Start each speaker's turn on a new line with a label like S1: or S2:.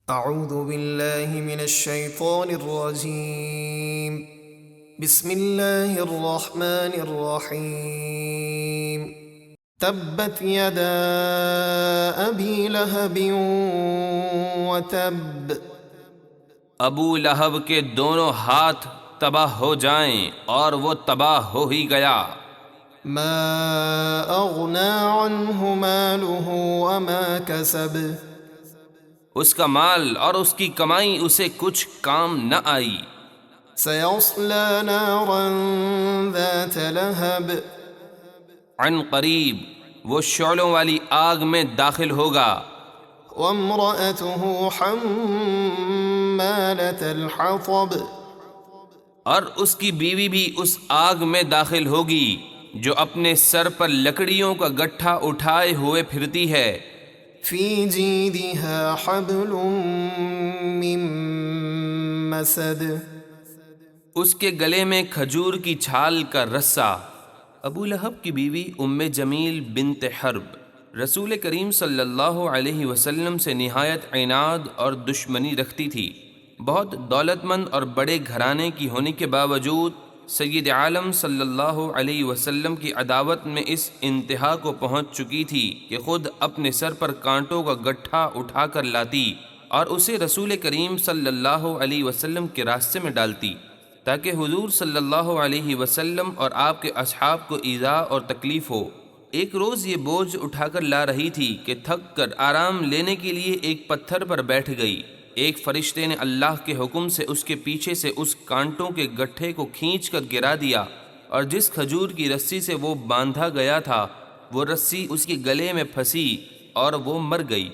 S1: اعوذ باللہ من الشیطان الرجیم بسم اللہ الرحمن الرحیم تبت یدا ابی لہب وتب
S2: ابو لہب کے دونوں ہاتھ تباہ ہو جائیں اور وہ تباہ ہو ہی گیا۔
S1: ما اغنى عنہ مالہ وما کسب
S2: اس کا مال اور اس کی کمائی اسے کچھ کام نہ آئی۔
S1: سیصلی نارا ذات لہب
S2: عن قریب وہ شعلوں والی آگ میں داخل ہوگا۔
S1: وامرأته حمالة الحطب
S2: اور اس کی بیوی بھی اس آگ میں داخل ہوگی جو اپنے سر پر لکڑیوں کا گٹھا اٹھائے ہوئے پھرتی ہے۔
S1: في جيدها حبل من مسد
S2: اس کے گلے میں کھجور کی چھال کا رسہ۔ ابو لہب کی بیوی ام جمیل بنت حرب رسول کریم صلی اللہ علیہ وسلم سے نہایت عناد اور دشمنی رکھتی تھی۔ بہت دولت مند اور بڑے گھرانے کی ہونے کے باوجود سید عالم صلی اللہ علیہ وسلم کی عداوت میں اس انتہا کو پہنچ چکی تھی کہ خود اپنے سر پر کانٹوں کا گٹھا اٹھا کر لاتی اور اسے رسول کریم صلی اللہ علیہ وسلم کے راستے میں ڈالتی تاکہ حضور صلی اللہ علیہ وسلم اور آپ کے اصحاب کو ایذا اور تکلیف ہو۔ ایک روز یہ بوجھ اٹھا کر لا رہی تھی کہ تھک کر آرام لینے کے لیے ایک پتھر پر بیٹھ گئی۔ ایک فرشتے نے اللہ کے حکم سے اس کے پیچھے سے اس کانٹوں کے گٹھے کو کھینچ کر گرا دیا اور جس کھجور کی رسی سے وہ باندھا گیا تھا وہ رسی اس کے گلے میں پھنسی اور وہ مر گئی۔